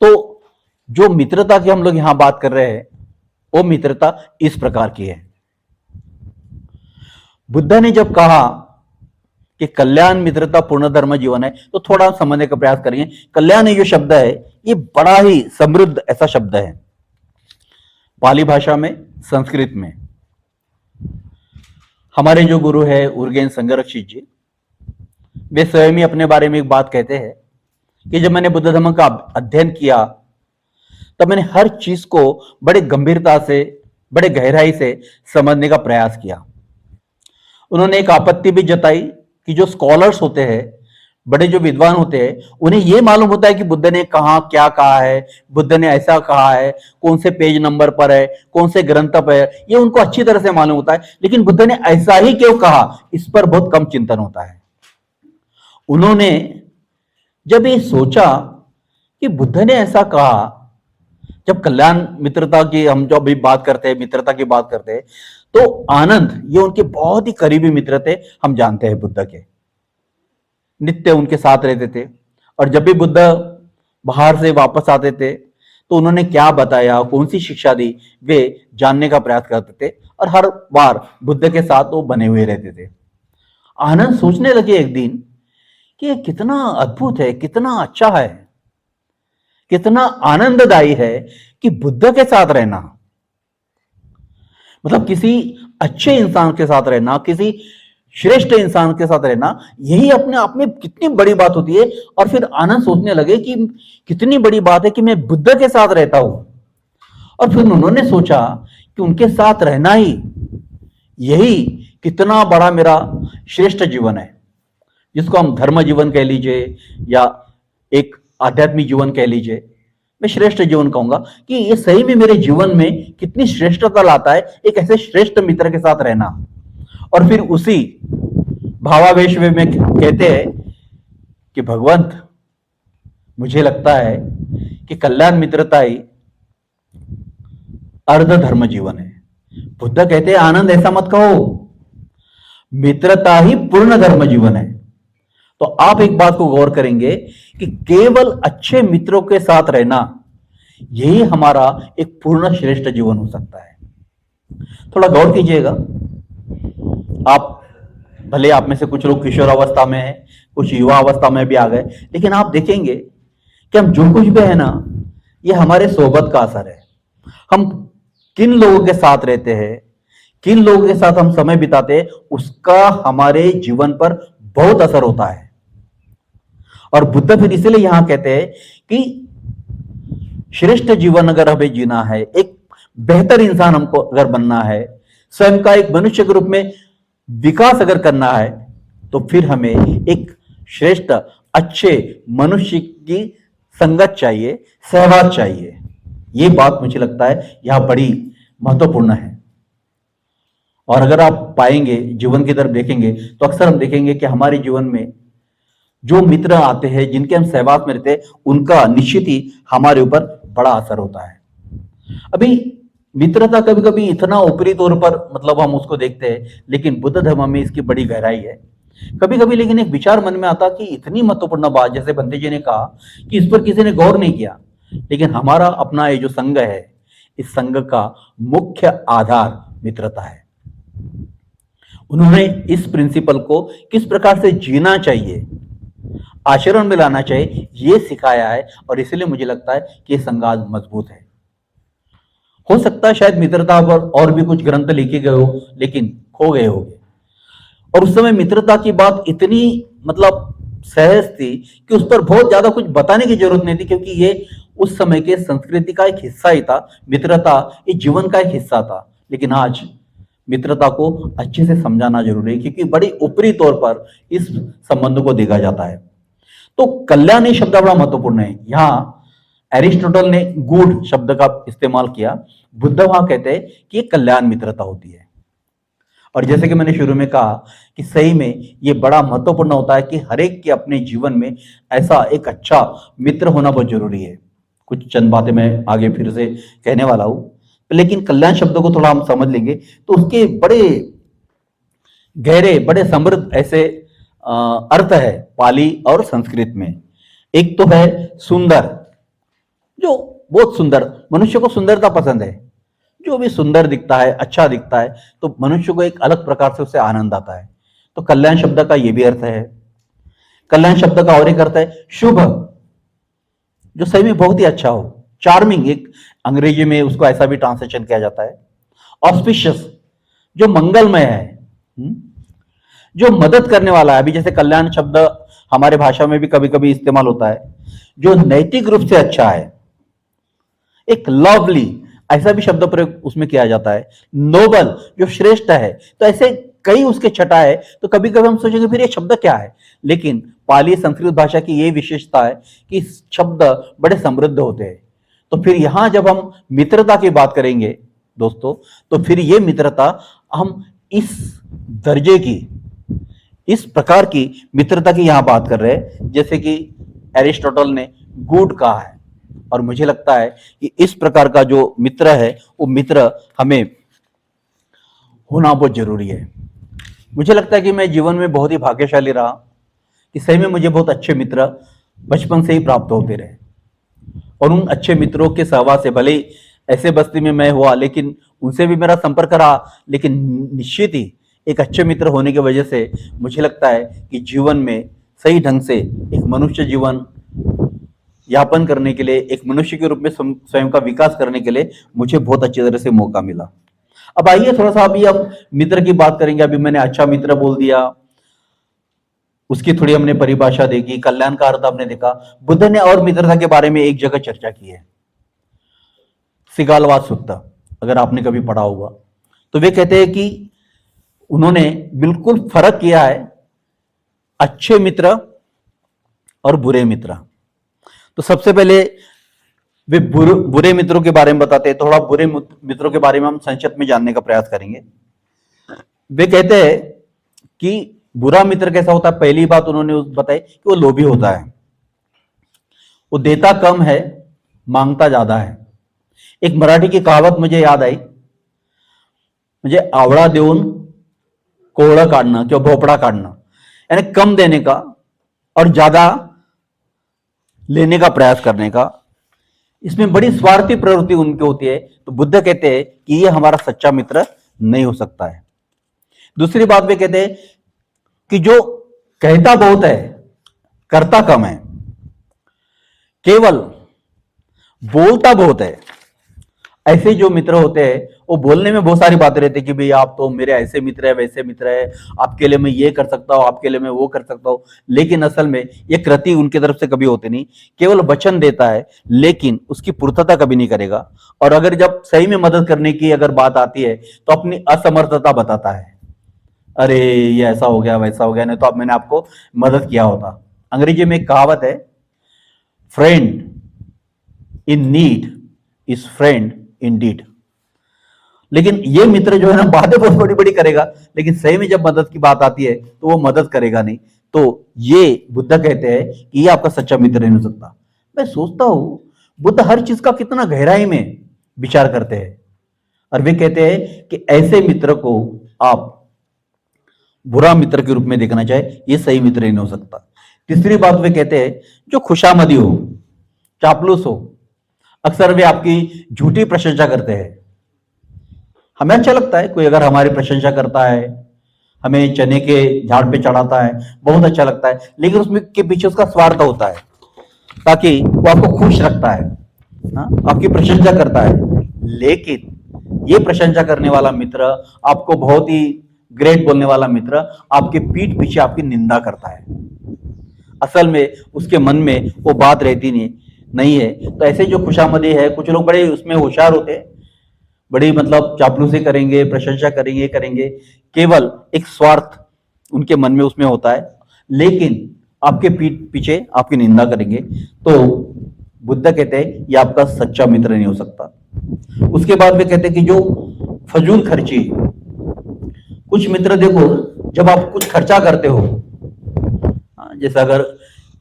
तो जो मित्रता की हम लोग यहां बात कर रहे हैं, वो मित्रता इस प्रकार की है। बुद्ध ने जब कहा कि कल्याण मित्रता पूर्ण धर्म जीवन है, तो थोड़ा समझने का प्रयास करेंगे। कल्याण ये जो शब्द है, ये बड़ा ही समृद्ध ऐसा शब्द है, पाली भाषा में, संस्कृत में। हमारे जो गुरु है उर्गेन संगरक्षित जी, वे स्वयं ही अपने बारे में एक बात कहते हैं कि जब मैंने बुद्ध धर्म का अध्ययन किया, तब मैंने हर चीज को बड़े गंभीरता से, बड़े गहराई से समझने का प्रयास किया। उन्होंने एक आपत्ति भी जताई कि जो स्कॉलर्स होते हैं, बड़े जो विद्वान होते हैं, उन्हें यह मालूम होता है कि बुद्ध ने कहा, क्या कहा है, बुद्ध ने ऐसा कहा है, कौन से पेज नंबर पर है, कौन से ग्रंथ पर है, ये उनको अच्छी तरह से मालूम होता है। लेकिन बुद्ध ने ऐसा ही क्यों कहा, इस पर बहुत कम चिंतन होता है। उन्होंने जब ये सोचा कि बुद्ध ने ऐसा कहा, जब कल्याण मित्रता की हम जो अभी बात करते हैं, मित्रता की बात करते हैं, तो आनंद ये उनके बहुत ही करीबी मित्र थे। हम जानते हैं बुद्ध के, नित्य उनके साथ रहते थे। और जब भी बुद्ध बाहर से वापस आते थे, तो उन्होंने क्या बताया, कौन सी शिक्षा दी, वे जानने का प्रयास करते थे। और हर बार बुद्ध के साथ वो बने हुए रहते थे। आनंद सोचने लगे एक दिन कि ये कितना अद्भुत है, कितना अच्छा है, कितना आनंददायी है कि बुद्ध के साथ रहना, मतलब किसी अच्छे इंसान के साथ रहना, किसी श्रेष्ठ इंसान के साथ रहना, यही अपने आप में कितनी बड़ी बात होती है। और फिर आनंद सोचने लगे कि कितनी बड़ी बात है कि मैं बुद्ध के साथ रहता हूं। और फिर उन्होंने सोचा कि उनके साथ रहना ही, यही कितना बड़ा मेरा श्रेष्ठ जीवन है, जिसको हम धर्म जीवन कह लीजिए या एक आध्यात्मिक जीवन कह लीजिए। मैं श्रेष्ठ जीवन कहूंगा कि ये सही में मेरे जीवन में कितनी श्रेष्ठता लाता है, एक ऐसे श्रेष्ठ मित्र के साथ रहना। और फिर उसी भावावेश में कहते हैं कि भगवंत, मुझे लगता है कि कल्याण मित्रता ही अर्ध धर्म जीवन है। बुद्ध कहते हैं आनंद ऐसा मत कहो, मित्रता ही पूर्ण धर्म जीवन है। तो आप एक बात को गौर करेंगे कि केवल अच्छे मित्रों के साथ रहना, यही हमारा एक पूर्ण श्रेष्ठ जीवन हो सकता है। थोड़ा गौर कीजिएगा। आप भले आप में से कुछ लोग किशोर अवस्था में है, कुछ युवा अवस्था में भी आ गए, लेकिन आप देखेंगे कि हम जो कुछ भी है ना, ये हमारे सोबत का असर है। हम किन लोगों के साथ रहते हैं, किन लोगों के साथ हम समय बिताते हैं, उसका हमारे जीवन पर बहुत असर होता है। और बुद्ध फिर इसलिए यहां कहते हैं कि श्रेष्ठ जीवन अगर हमें जीना है, एक बेहतर इंसान हमको अगर बनना है, स्वयं का एक मनुष्य के रूप में विकास अगर करना है, तो फिर हमें एक श्रेष्ठ अच्छे मनुष्य की संगत चाहिए, सहवास चाहिए। ये बात मुझे लगता है यह बड़ी महत्वपूर्ण है। और अगर आप पाएंगे, जीवन की तरफ देखेंगे, तो अक्सर हम देखेंगे कि हमारे जीवन में जो मित्र आते हैं, जिनके हम सहवास में रहते हैं, उनका निश्चित ही हमारे ऊपर बड़ा असर होता है। अभी मित्रता कभी कभी इतना ऊपरी तौर पर मतलब हम उसको देखते हैं, लेकिन बुद्ध धर्म में इसकी बड़ी गहराई है। कभी कभी लेकिन एक विचार मन में आता कि इतनी महत्वपूर्ण बात, जैसे बंते जी ने कहा कि इस पर किसी ने गौर नहीं किया, लेकिन हमारा अपना ये जो संघ है, इस संघ का मुख्य आधार मित्रता है। उन्होंने इस प्रिंसिपल को किस प्रकार से जीना चाहिए, आचरण में लाना चाहिए, ये सिखाया है। और इसलिए मुझे लगता है कि ये संघ आज मजबूत है। हो सकता है शायद मित्रता पर और भी कुछ ग्रंथ लिखे गए हो, लेकिन खो गए होंगे। और उस समय मित्रता की बात इतनी मतलब सहज थी कि उस पर बहुत ज्यादा कुछ बताने की जरूरत नहीं थी, क्योंकि ये उस समय के संस्कृति का एक हिस्सा ही था। मित्रता ये जीवन का एक हिस्सा था। लेकिन आज मित्रता को अच्छे से समझाना जरूरी है, क्योंकि बड़ी ऊपरी तौर पर इस संबंध को देखा जाता है। तो कल्याण शब्द बड़ा महत्वपूर्ण है। यहाँ एरिस्टोटल ने गूढ़ शब्द का इस्तेमाल किया, बुद्ध वहां कहते हैं कि कल्याण मित्रता होती है। और जैसे कि मैंने शुरू में कहा कि सही में ये बड़ा महत्वपूर्ण होता है कि हर एक के अपने जीवन में ऐसा एक अच्छा मित्र होना बहुत जरूरी है। कुछ चंद बातें मैं आगे फिर से कहने वाला हूं, लेकिन कल्याण शब्द को थोड़ा हम समझ लेंगे तो उसके बड़े गहरे, बड़े समृद्ध ऐसे अर्थ है पाली और संस्कृत में। एक तो है सुंदर, जो बहुत सुंदर, मनुष्य को सुंदरता पसंद है। जो भी सुंदर दिखता है, अच्छा दिखता है, तो मनुष्य को एक अलग प्रकार से उससे आनंद आता है। तो कल्याण शब्द का यह भी अर्थ है। कल्याण शब्द का और एक अर्थ है शुभ, जो सही में बहुत ही अच्छा हो। चार्मिंग, एक अंग्रेजी में उसको ऐसा भी ट्रांसलेशन किया जाता है। ऑस्पिशियस, जो मंगलमय है, जो मदद करने वाला है। अभी जैसे कल्याण शब्द हमारे भाषा में भी कभी कभी इस्तेमाल होता है, जो नैतिक रूप से अच्छा है। एक लवली, ऐसा भी शब्द प्रयोग उसमें किया जाता है। नोबल, जो श्रेष्ठ है। तो ऐसे कई उसके छटा है। तो कभी कभी हम सोचेंगे फिर ये शब्द क्या है, लेकिन पाली संस्कृत भाषा की ये विशेषता है कि शब्द बड़े समृद्ध होते हैं। तो फिर यहां जब हम मित्रता की बात करेंगे दोस्तों, तो फिर ये मित्रता हम इस दर्जे की, इस प्रकार की मित्रता की यहां बात कर रहे हैं, जैसे कि एरिस्टोटल ने गुड कहा है। और मुझे लगता है कि इस प्रकार का जो मित्र है, वो मित्र हमें होना बहुत जरूरी है। मुझे लगता है कि मैं जीवन में बहुत ही भाग्यशाली रहा कि सही में मुझे बहुत अच्छे मित्र बचपन से ही प्राप्त होते रहे। और उन अच्छे मित्रों के सहवास से, भले ही ऐसे बस्ती में मैं हुआ, लेकिन उनसे भी मेरा संपर्क रहा। लेकिन निश्चित ही एक अच्छे मित्र होने की वजह से मुझे लगता है कि जीवन में सही ढंग से एक मनुष्य जीवन यापन करने के लिए, एक मनुष्य के रूप में स्वयं का विकास करने के लिए मुझे बहुत अच्छी तरह से मौका मिला। अब आइए थोड़ा सा अभी हम मित्र की बात करेंगे। अभी मैंने अच्छा मित्र बोल दिया, उसकी थोड़ी हमने परिभाषा देखी, कल्याण का अर्थ हमने देखा। बुद्ध ने और मित्रता के बारे में एक जगह चर्चा की है, सिगालवाद सुत्ता, अगर आपने कभी पढ़ा होगा। तो वे कहते हैं कि उन्होंने बिल्कुल फर्क किया है अच्छे मित्र और बुरे मित्र। तो सबसे पहले वे बुरे मित्रों के बारे में बताते हैं। थोड़ा बुरे मित्रों के बारे में हम संक्षिप्त में जानने का प्रयास करेंगे। वे कहते हैं कि बुरा मित्र कैसा होता है। पहली बात उन्होंने बताई कि वो लोभी होता है, वो देता कम है, मांगता ज्यादा है। एक मराठी की कहावत मुझे याद आई, म्हणजे आवळा देऊन कोवळं काढणं किंवा भोपळा काढणं, यानी कम देने का और ज्यादा लेने का प्रयास करने का। इसमें बड़ी स्वार्थी प्रवृत्ति उनकी होती है। तो बुद्ध कहते हैं कि ये हमारा सच्चा मित्र नहीं हो सकता है। दूसरी बात वे कहते हैं कि जो कहता बहुत है करता कम है, केवल बोलता बहुत है। ऐसे जो मित्र होते हैं वो बोलने में बहुत सारी बातें रहती है कि भाई आप तो मेरे ऐसे मित्र है, वैसे मित्र है, आपके लिए मैं ये कर सकता हूँ, आपके लिए मैं वो कर सकता हूँ, लेकिन असल में ये कृति उनकी तरफ से कभी होती नहीं। केवल वचन देता है लेकिन उसकी पूर्तता कभी नहीं करेगा। और अगर जब सही में मदद करने की अगर बात आती है तो अपनी असमर्थता बताता है, अरे ये ऐसा हो गया वैसा हो गया, नहीं तो अब मैंने आपको मदद किया होता। अंग्रेजी में एक कहावत है, friend in need is friend in deed. लेकिन ये मित्र जो है ना बातें बहुत बड़ी बड़ी करेगा लेकिन सही में जब मदद की बात आती है तो वो मदद करेगा नहीं। तो ये बुद्ध कहते हैं कि ये आपका सच्चा मित्र नहीं हो सकता। मैं सोचता हूं बुद्ध हर चीज का कितना गहराई में विचार करते हैं और वे कहते हैं कि ऐसे मित्र को आप बुरा मित्र के रूप में देखना चाहे, ये सही मित्र नहीं हो सकता। तीसरी बात वे कहते हैं जो खुशामदी हो, चापलूस हो, अक्सर वे आपकी झूठी प्रशंसा करते हैं। हमें अच्छा लगता है कोई अगर हमारी प्रशंसा करता है, हमें चने के झाड़ पे चढ़ाता है, बहुत अच्छा लगता है, लेकिन उसमें के पीछे उसका स्वार्थ होता है ताकि वो आपको खुश रखता है, आपकी प्रशंसा करता है। लेकिन ये प्रशंसा करने वाला मित्र, आपको बहुत ही ग्रेट बोलने वाला मित्र, आपके पीठ पीछे आपकी निंदा करता है। असल में उसके मन में वो बात रहती नहीं है। तो ऐसे जो खुशामदी है, कुछ लोग बड़े उसमें होशियार होते हैं, बड़ी मतलब चापलूसी करेंगे, प्रशंसा करेंगे करेंगे, केवल एक स्वार्थ उनके मन में उसमें होता है, लेकिन आपके पीठ पीछे आपकी निंदा करेंगे। तो बुद्ध कहते हैं ये आपका सच्चा मित्र नहीं हो सकता। उसके बाद वे कहते हैं कि जो फजूल खर्ची, कुछ मित्र देखो जब आप कुछ खर्चा करते हो, जैसे अगर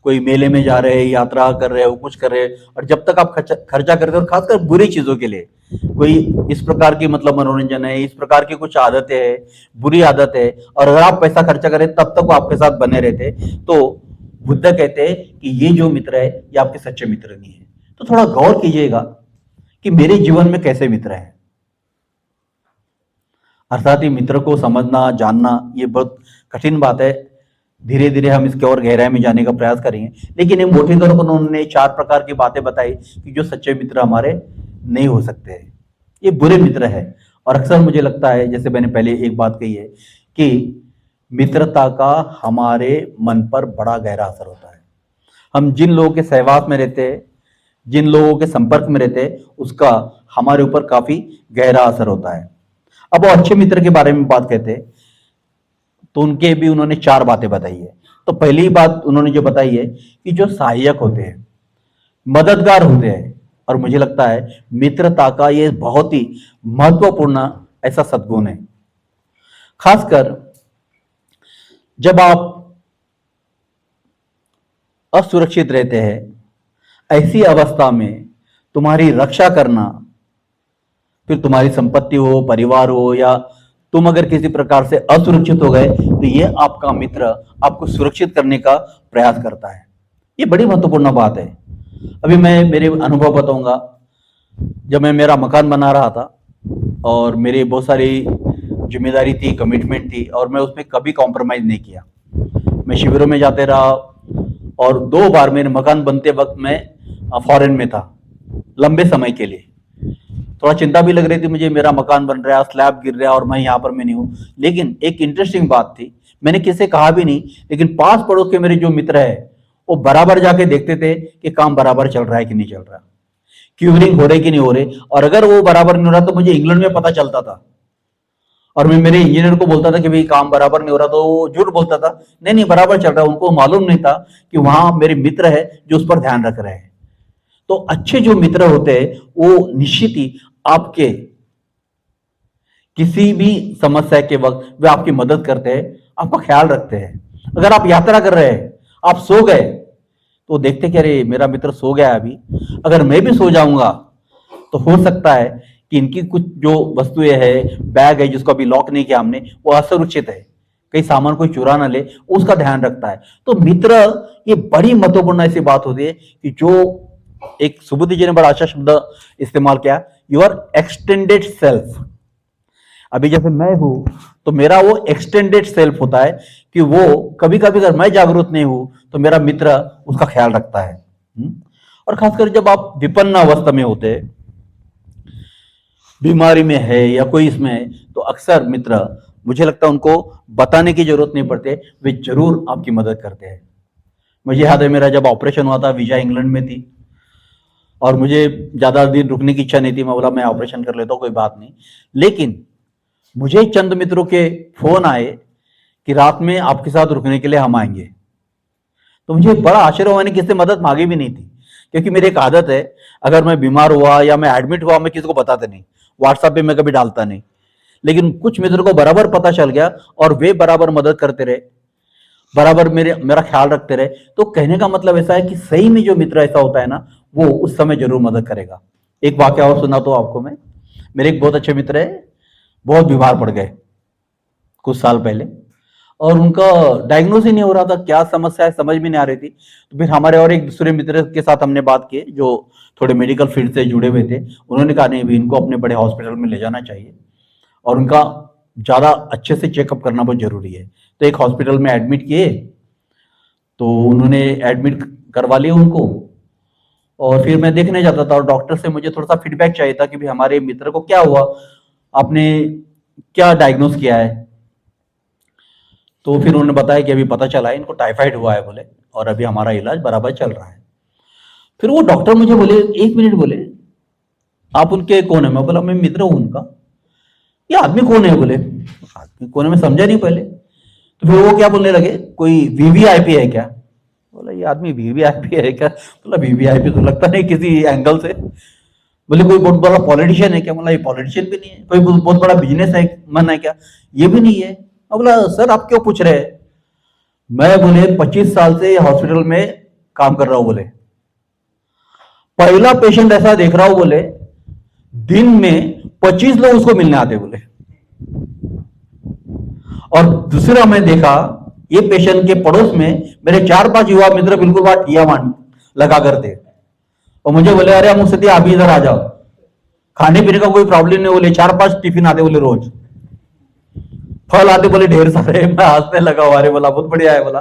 कोई मेले में जा रहे हैं, यात्रा कर रहे हो, कुछ कर रहे हैं, और जब तक आप खर्चा करते हो, खासकर बुरी चीजों के लिए, कोई इस प्रकार की मतलब मनोरंजन है, इस प्रकार की कुछ आदतें है, बुरी आदत है, और अगर आप पैसा खर्चा करें तब तक वो आपके साथ बने रहते, तो बुद्ध कहते हैं कि ये जो मित्र है ये आपके सच्चे मित्र नहीं है। तो थोड़ा गौर कीजिएगा कि मेरे जीवन में कैसे मित्र हैं। अर्थात ही मित्र को समझना, जानना ये बहुत कठिन बात है। धीरे धीरे हम इसके और गहराई में जाने का प्रयास करेंगे, लेकिन ये मोटे तौर पर उन्होंने 4 प्रकार की बातें बताई कि जो सच्चे मित्र हमारे नहीं हो सकते हैं, ये बुरे मित्र है। और अक्सर मुझे लगता है, जैसे मैंने पहले एक बात कही है, कि मित्रता का हमारे मन पर बड़ा गहरा असर होता है। हम जिन लोगों के सहवास में रहते हैं, जिन लोगों के संपर्क में रहते हैं, उसका हमारे ऊपर काफी गहरा असर होता है। अब वो अच्छे मित्र के बारे में बात कहते हैं तो उनके भी उन्होंने 4 बातें बताई है। तो पहली बात उन्होंने जो बताई है कि जो सहायक होते हैं, मददगार होते हैं, और मुझे लगता है मित्रता का ये बहुत ही महत्वपूर्ण ऐसा सद्गुण है। खासकर जब आप असुरक्षित रहते हैं, ऐसी अवस्था में तुम्हारी रक्षा करना, फिर तुम्हारी संपत्ति हो, परिवार हो, या तुम अगर किसी प्रकार से असुरक्षित हो गए तो ये आपका मित्र आपको सुरक्षित करने का प्रयास करता है। ये बड़ी महत्वपूर्ण बात है। अभी मैं मेरे अनुभव बताऊंगा। जब मैं मेरा मकान बना रहा था और मेरी बहुत सारी जिम्मेदारी थी, कमिटमेंट थी, और मैं उसमें कभी कॉम्प्रोमाइज नहीं किया। मैं शिविरों में जाते रहा, और 2 बार मेरे मकान बनते वक्त मैं फॉरेन में था लंबे समय के लिए। थोड़ा चिंता भी लग रही थी मुझे, मेरा मकान बन रहा है, स्लैब गिर रहा है और मैं यहाँ पर मैं नहीं हूँ। लेकिन एक इंटरेस्टिंग बात थी, मैंने किसी से कहा भी नहीं, लेकिन पास पड़ोस के मेरे जो मित्र है वो बराबर जाके देखते थे कि काम बराबर चल रहा है कि नहीं चल रहा, क्यूरिंग हो रही कि नहीं हो रही। और अगर वो बराबर नहीं हो रहा तो मुझे इंग्लैंड में पता चलता था, और मैं मेरे इंजीनियर को बोलता था कि भाई काम बराबर नहीं हो रहा, तो वो झूठ बोलता था, नहीं नहीं बराबर चल रहा है। उनको मालूम नहीं था कि वहां मेरे मित्र है जो उस पर ध्यान रख रहे हैं। तो अच्छे जो मित्र होते हैं वो निश्चित ही आपके किसी भी समस्या के वक्त वे आपकी मदद करते हैं, आपका ख्याल रखते हैं। अगर आप यात्रा कर रहे हैं, आप सो गए, तो देखते कि अरे मेरा मित्र सो गया है अभी, अगर मैं भी सो जाऊंगा तो हो सकता है कि इनकी कुछ जो वस्तुएं है, बैग है जिसको अभी लॉक नहीं किया हमने, वो असुरक्षित है, कहीं सामान कोई चुरा ना ले, उसका ध्यान रखता है। तो मित्र ये बड़ी महत्वपूर्ण ऐसी बात होती है कि जो एक सुबुद्ध जी ने बड़ा अच्छा शब्द इस्तेमाल किया, योर एक्सटेंडेड सेल्फ। अभी जैसे मैं हूं तो मेरा वो एक्सटेंडेड सेल्फ होता है कि वो कभी कभी अगर मैं जागरूक नहीं हूं तो मेरा मित्र उसका ख्याल रखता है। और खासकर जब आप विपन्न अवस्था में होते हैं, बीमारी में है या कोई इसमें है, तो अक्सर मित्र, मुझे लगता है उनको बताने की जरूरत नहीं पड़ती, वे जरूर आपकी मदद करते हैं। मुझे याद है मेरा जब ऑपरेशन हुआ था, वीजा इंग्लैंड में थी और मुझे ज्यादा दिन रुकने की इच्छा नहीं थी। मैं बोला मैं ऑपरेशन कर लेता हूँ, कोई बात नहीं। लेकिन मुझे चंद मित्रों के फोन आए कि रात में आपके साथ रुकने के लिए हम आएंगे। तो मुझे बड़ा आश्चर्य हुआ, मैंने किसी से मदद मांगी भी नहीं थी, क्योंकि मेरी एक आदत है, अगर मैं बीमार हुआ या मैं एडमिट हुआ मैं किसी को बताता नहीं, व्हाट्सएप पे मैं कभी डालता नहीं। लेकिन कुछ मित्रों को बराबर पता चल गया और वे बराबर मदद करते रहे, बराबर मेरा ख्याल रखते रहे। तो कहने का मतलब ऐसा है कि सही में जो मित्र ऐसा होता है ना, वो उस समय जरूर मदद करेगा। एक वाक्य और सुना तो आपको मैं, मेरे एक बहुत अच्छे मित्र है, बहुत बीमार पड़ गए कुछ साल पहले और उनका डायग्नोस ही नहीं हो रहा था, क्या समस्या है समझ में नहीं आ रही थी। तो फिर हमारे और एक दूसरे मित्र के साथ हमने बात की जो थोड़े मेडिकल फील्ड से जुड़े हुए थे। उन्होंने कहा नहीं भी इनको अपने बड़े हॉस्पिटल में ले जाना चाहिए और उनका ज़्यादा अच्छे से चेकअप करना बहुत जरूरी है। तो एक हॉस्पिटल में एडमिट किए, तो उन्होंने एडमिट करवा लिया उनको। और फिर मैं देखने जाता था और डॉक्टर से मुझे थोड़ा सा फीडबैक चाहिए था कि भाई हमारे मित्र को क्या हुआ, आपने क्या डायग्नोस किया है। तो फिर उन्होंने बताया कि अभी पता चला है इनको टाइफाइड हुआ है बोले, और अभी हमारा इलाज बराबर चल रहा है। फिर वो डॉक्टर मुझे बोले, एक मिनट बोले, आप उनके कौन है? मैं बोला मैं मित्र हूं उनका। ये आदमी कौन है? बोले आदमी कौन है, मैं समझा नहीं पहले। तो फिर वो क्या बोलने लगे, कोई वीवीआईपी है क्या? बोला ये आदमी वीवीआईपी है क्या? बोला वीवीआईपी तो लगता नहीं किसी एंगल से। बोले कोई बहुत बड़ा पॉलिटिशियन है क्या? बोला ये पॉलिटिशियन भी नहीं है। कोई बहुत बड़ा बिजनेस है मन है क्या? ये भी नहीं है। मैं बोला सर आप क्यों पूछ रहे हैं? मैं बोले 25 साल से हॉस्पिटल में काम कर रहा हूं, बोले पहला पेशेंट ऐसा देख रहा हूं, बोले दिन में 25 लोग उसको मिलने आते बोले। और दूसरा मैं देखा ये पेशेंट के पड़ोस में मेरे 4-5 युवा मित्र बिल्कुल वहां ठिया मान लगा करते और मुझे बोले अरे हम उससे अभी इधर आ जाओ, खाने पीने का कोई प्रॉब्लम नहीं। बोले 4-5 टिफिन आते बोले रोज, फल आते बोले ढेर सारे। मैं हंसने लगा, अरे बोला बहुत बढ़िया है बोला।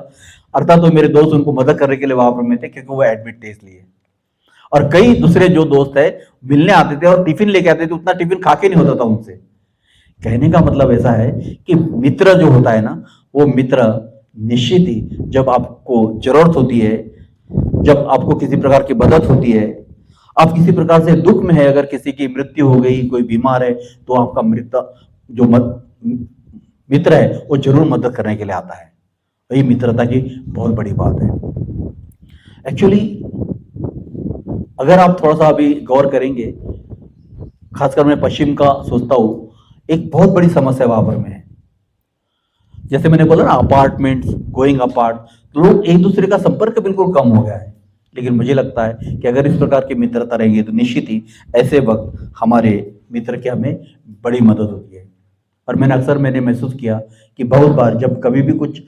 अर्थात तो मेरे दोस्त उनको मदद करने के लिए वहां पर में थे क्योंकि वो एडमिट थे इसलिए। और कई दूसरे जो दोस्त है मिलने आते थे और टिफिन लेके आते थे, उतना टिफिन खा के नहीं होता था उनसे। कहने का मतलब ऐसा है कि मित्र जो होता है ना, वो मित्र निश्चित ही जब आपको जरूरत होती है, जब आपको किसी प्रकार की मदद होती है, आप किसी प्रकार से दुख में है, अगर किसी की मृत्यु हो गई, कोई बीमार है, तो आपका जो मित्र है वो जरूर मदद करने के लिए आता है। वही मित्रता की बहुत बड़ी बात है। एक्चुअली अगर आप थोड़ा सा अभी गौर करेंगे, खासकर मैं पश्चिम का सोचता हूं, एक बहुत बड़ी समस्या वहां पर में है। जैसे मैंने बोला ना, अपार्टमेंट्स गोइंग अपार्ट, तो लोग एक दूसरे का संपर्क बिल्कुल कम हो गया है। लेकिन मुझे लगता है कि अगर इस प्रकार की मित्रता रहेगी तो निश्चित ही ऐसे वक्त हमारे मित्र की हमें बड़ी मदद होती है। और मैंने महसूस किया कि बहुत बार जब कभी भी कुछ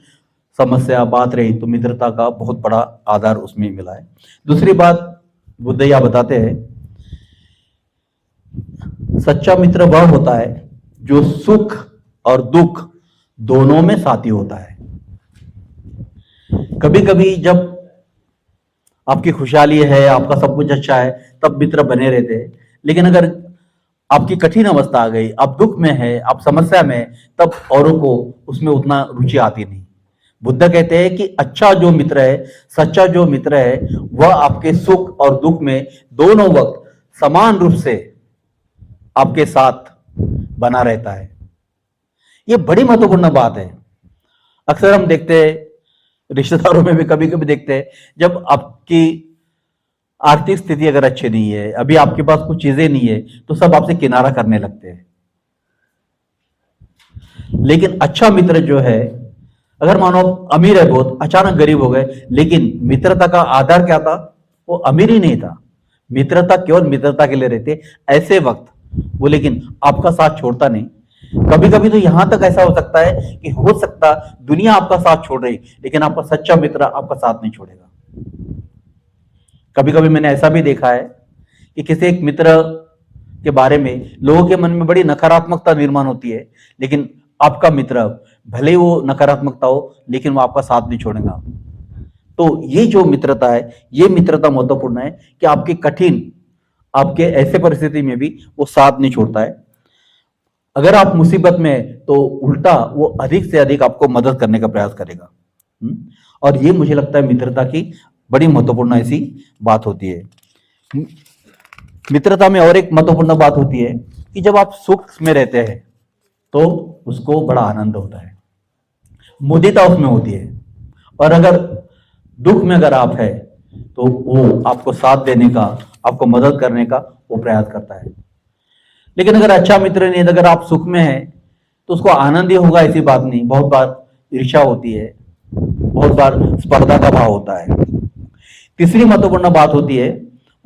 समस्या बात रही तो मित्रता का बहुत बड़ा आधार उसमें मिला है। दूसरी बात बुद्धैया बताते हैं, सच्चा मित्र वह होता है जो सुख और दुख दोनों में साथी होता है। कभी कभी जब आपकी खुशहाली है, आपका सब कुछ अच्छा है, तब मित्र बने रहते हैं। लेकिन अगर आपकी कठिन अवस्था आ गई, आप दुख में है, आप समस्या में है, तब औरों को उसमें उतना रुचि आती नहीं। बुद्ध कहते हैं कि अच्छा जो मित्र है, सच्चा जो मित्र है, वह आपके सुख और दुख में दोनों वक्त समान रूप से आपके साथ बना रहता है। यह बड़ी महत्वपूर्ण बात है। अक्सर हम देखते हैं, रिश्तेदारों में भी कभी कभी देखते हैं, जब आपकी आर्थिक स्थिति अगर अच्छी नहीं है, अभी आपके पास कुछ चीजें नहीं है, तो सब आपसे किनारा करने लगते हैं। लेकिन अच्छा मित्र जो है, अगर मानो अमीर है बहुत, अचानक गरीब हो गए, लेकिन मित्रता का आधार क्या था? वो अमीर ही नहीं था, मित्रता केवल मित्रता के लिए रहते। ऐसे वक्त वो लेकिन आपका साथ छोड़ता नहीं। कभी कभी तो यहां तक ऐसा हो सकता है कि हो सकता दुनिया आपका साथ छोड़ रही, लेकिन आपका सच्चा मित्र आपका साथ नहीं छोड़ेगा। कभी कभी मैंने ऐसा भी देखा है कि किसी एक मित्र के बारे में लोगों के मन में बड़ी नकारात्मकता निर्माण होती है, लेकिन आपका मित्र भले ही वो नकारात्मकता हो, लेकिन वो आपका साथ नहीं छोड़ेगा। तो ये जो मित्रता है, ये मित्रता महत्वपूर्ण है कि आपके कठिन, आपके ऐसे परिस्थिति में भी वो साथ नहीं छोड़ता है। अगर आप मुसीबत में हैं, तो उल्टा वो अधिक से अधिक आपको मदद करने का प्रयास करेगा। हम्म? और ये मुझे लगता है मित्रता की बड़ी महत्वपूर्ण ऐसी बात होती है। मित्रता में और एक महत्वपूर्ण बात होती है कि जब आप सुख में रहते हैं तो उसको बड़ा आनंद होता है, मुदिता उसमें होती है। और अगर दुख में अगर आप है तो वो आपको साथ देने का, आपको मदद करने का वो प्रयास करता है। लेकिन अगर अच्छा मित्र नहीं है, अगर आप सुख में हैं तो उसको आनंद ही होगा ऐसी बात नहीं। बहुत बार ईर्ष्या होती है, बहुत बार स्पर्धा का भाव होता है। तीसरी महत्वपूर्ण बात होती है,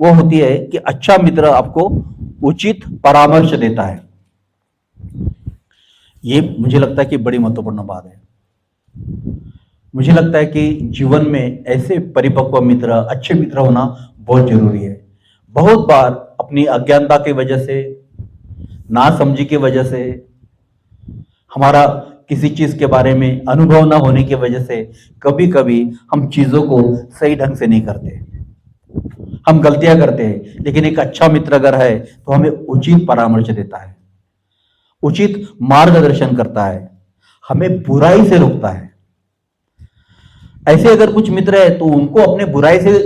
वो होती है कि अच्छा मित्र आपको उचित परामर्श देता है। ये मुझे लगता है कि बड़ी महत्वपूर्ण बात है। मुझे लगता है कि जीवन में ऐसे परिपक्व मित्र, अच्छे मित्र होना बहुत जरूरी है। बहुत बार अपनी अज्ञानता की वजह से, नासमझी की वजह से, हमारा किसी चीज के बारे में अनुभव ना होने की वजह से कभी कभी हम चीजों को सही ढंग से नहीं करते, हम गलतियां करते हैं। लेकिन एक अच्छा मित्र अगर है तो हमें उचित परामर्श देता है, उचित मार्गदर्शन करता है, हमें बुराई से रोकता है। ऐसे अगर कुछ मित्र है तो उनको अपने बुराई से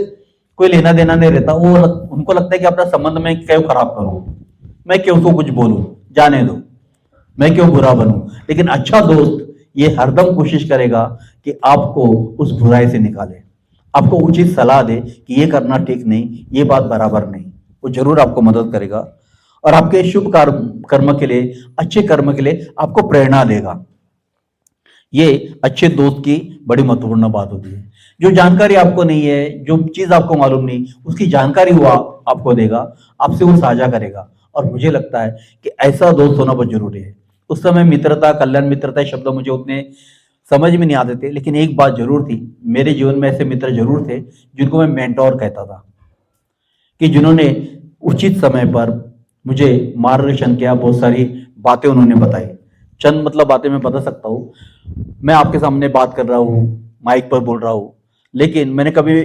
कोई लेना देना नहीं रहता। उनको लगता है कि अपना संबंध में क्यों खराब करूं, मैं क्यों उसको कुछ बोलूं, जाने दो, मैं क्यों बुरा बनूं। लेकिन अच्छा दोस्त ये हरदम कोशिश करेगा कि आपको उस बुराई से निकाले, आपको उचित सलाह दे कि ये करना ठीक नहीं, ये बात बराबर नहीं। वो जरूर आपको मदद करेगा और आपके शुभ कर्म के लिए, अच्छे कर्म के लिए आपको प्रेरणा देगा। ये अच्छे दोस्त की बड़ी महत्वपूर्ण बात होती है। जो जानकारी आपको नहीं है, जो चीज आपको मालूम नहीं, उसकी जानकारी वो आपको देगा, आपसे वो साझा करेगा। और मुझे लगता है कि ऐसा दोस्त होना बहुत जरूरी है। उस समय मित्रता, कल्याण मित्रता शब्द मुझे उतने समझ में नहीं आते थे, लेकिन एक बात जरूर थी, मेरे जीवन में ऐसे मित्र जरूर थे जिनको मैं मेंटोर कहता था, कि जिन्होंने उचित समय पर मुझे मार्गदर्शन किया, बहुत सारी बातें उन्होंने बताई। चंद मतलब बातें मैं बता सकता हूँ। मैं आपके सामने बात कर रहा हूँ, माइक पर बोल रहा हूँ, लेकिन मैंने कभी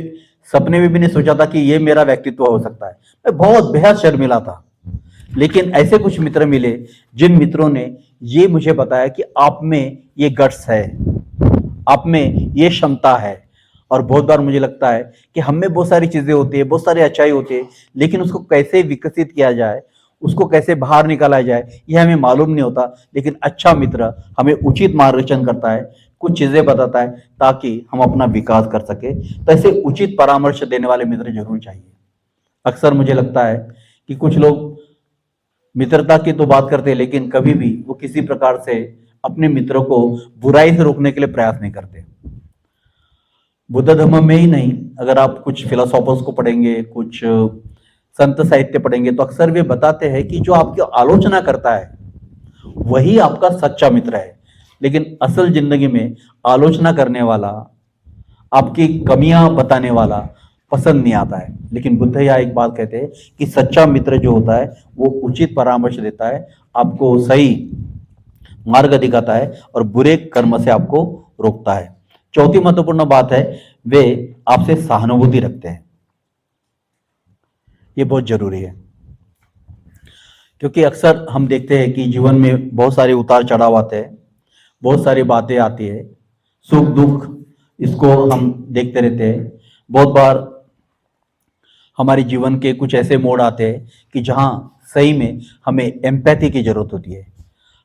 सपने में भी नहीं सोचा था कि ये मेरा व्यक्तित्व हो सकता है। मैं बहुत बेहद शर्मिला था, लेकिन ऐसे कुछ मित्र मिले जिन मित्रों ने ये मुझे बताया कि आप में ये गट्स है, आप में ये क्षमता है। और बहुत बार मुझे लगता है कि हम में बहुत सारी चीजें होती है, बहुत सारी अच्छाई होती है, लेकिन उसको कैसे विकसित किया जाए, उसको कैसे बाहर निकाला जाए, ये हमें मालूम नहीं होता। लेकिन अच्छा मित्र हमें उचित मार्गदर्शन करता है, कुछ चीजें बताता है ताकि हम अपना विकास कर सके। तो ऐसे उचित परामर्श देने वाले मित्र जरूर चाहिए। अक्सर मुझे लगता है कि कुछ लोग मित्रता की तो बात करते हैं, लेकिन कभी भी वो किसी प्रकार से अपने मित्रों को बुराई से रोकने के लिए प्रयास नहीं करते। बुद्ध धर्म में ही नहीं, अगर आप कुछ फिलोसोफर्स को पढ़ेंगे, कुछ संत साहित्य पढ़ेंगे, तो अक्सर वे बताते हैं कि जो आपकी आलोचना करता है वही आपका सच्चा मित्र है। लेकिन असल जिंदगी में आलोचना करने वाला, आपकी कमियां बताने वाला पसंद नहीं आता है। लेकिन बुद्ध यहाँ एक बात कहते हैं कि सच्चा मित्र जो होता है वो उचित परामर्श देता है, आपको सही मार्ग दिखाता है और बुरे कर्म से आपको रोकता है। चौथी महत्वपूर्ण बात है, वे आपसे सहानुभूति रखते हैं। ये बहुत जरूरी है, क्योंकि अक्सर हम देखते हैं कि जीवन में बहुत सारे उतार चढ़ाव आते हैं, बहुत सारी बातें आती है, सुख दुख, इसको हम देखते रहते हैं। बहुत बार हमारे जीवन के कुछ ऐसे मोड़ आते हैं कि जहां सही में हमें एम्पैथी की जरूरत होती है,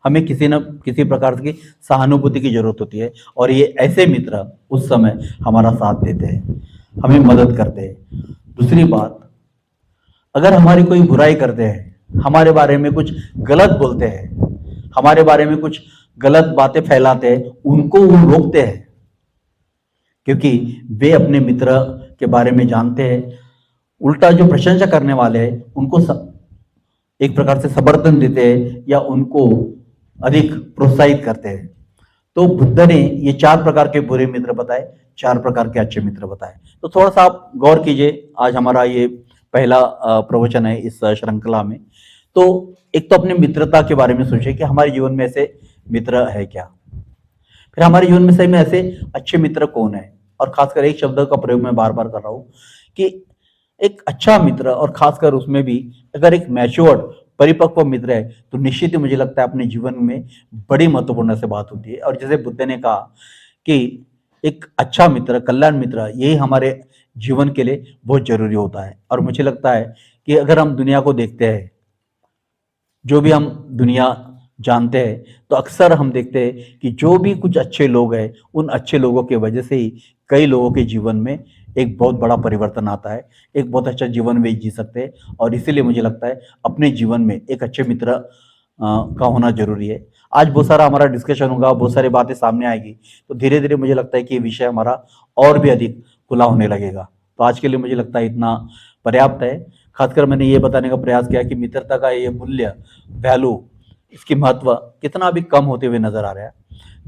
हमें किसी न किसी प्रकार की सहानुभूति की जरूरत होती है। और ये ऐसे मित्र उस समय हमारा साथ देते हैं, हमें मदद करते हैं। दूसरी बात, अगर हमारी कोई बुराई करते हैं, हमारे बारे में कुछ गलत बोलते हैं, हमारे बारे में कुछ गलत बातें फैलाते हैं, उनको वो रोकते हैं, क्योंकि वे अपने मित्र के बारे में जानते हैं। उल्टा जो प्रशंसा करने वाले हैं उनको एक प्रकार से समर्थन देते हैं या उनको अधिक प्रोत्साहित करते हैं। तो बुद्ध ने ये 4 प्रकार के बुरे मित्र बताए, 4 प्रकार के अच्छे मित्र बताए। तो थोड़ा सा आप गौर कीजिए, आज हमारा ये पहला प्रवचन है इस श्रृंखला में। तो एक तो अपने मित्रता के बारे में सोचिए कि हमारे जीवन में ऐसे मित्र है क्या। फिर हमारे जीवन में सही में ऐसे अच्छे मित्र कौन है? और खासकर एक शब्द का प्रयोग मैं बार-बार कर रहा हूँ कि एक अच्छा मित्र और खासकर उसमें भी अगर एक मैच्योर्ड परिपक्व मित्र है, तो निश्चित ही मुझे लगता है अपने जीवन में बड़ी महत्वपूर्ण से बात होती है। और जैसे बुद्ध ने कहा कि एक अच्छा मित्र, कल्याण मित्र यही हमारे जीवन के लिए बहुत ज़रूरी होता है। और मुझे लगता है कि अगर हम दुनिया को देखते हैं, जो भी हम दुनिया जानते हैं, तो अक्सर हम देखते हैं कि जो भी कुछ अच्छे लोग हैं, उन अच्छे लोगों की वजह से ही कई लोगों के जीवन में एक बहुत बड़ा परिवर्तन आता है, एक बहुत अच्छा जीवन वे जी सकते हैं। और इसीलिए मुझे लगता है अपने जीवन में एक अच्छे मित्र का होना ज़रूरी है। आज बहुत सारा हमारा डिस्कशन होगा, बहुत सारी बातें सामने आएगी, तो धीरे-धीरे मुझे लगता है कि ये विषय हमारा और भी अधिक खुला होने लगेगा। तो आज के लिए मुझे लगता है इतना पर्याप्त है। खासकर मैंने ये बताने का प्रयास किया कि मित्रता का ये मूल्य, वैल्यू, इसकी महत्व कितना अभी कम होते हुए नजर आ रहा है।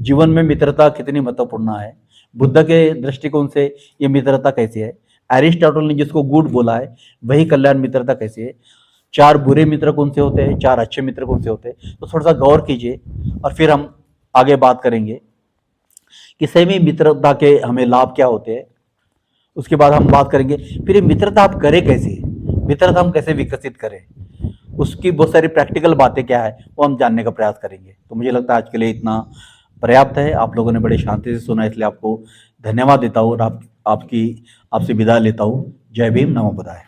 जीवन में मित्रता कितनी महत्वपूर्ण है, बुद्ध के दृष्टिकोण से ये मित्रता कैसी है, एरिस्टोटल ने जिसको गुड बोला है वही कल्याण मित्रता कैसी है, चार बुरे मित्र कौन से होते हैं, चार अच्छे मित्र कौन से होते हैं, तो थोड़ा सा गौर कीजिए। और फिर हम आगे बात करेंगे कि सही में मित्रता के हमें लाभ क्या होते हैं। उसके बाद हम बात करेंगे फिर ये मित्रता आप करें कैसे, मित्रता हम कैसे विकसित करें, उसकी बहुत सारी प्रैक्टिकल बातें क्या है वो हम जानने का प्रयास करेंगे। तो मुझे लगता है आज के लिए इतना पर्याप्त है। आप लोगों ने बड़े शांति से सुना, इसलिए आपको धन्यवाद देता हूँ और आपकी आपसे विदा लेता हूँ। जय भीम, नमो बुद्धाय।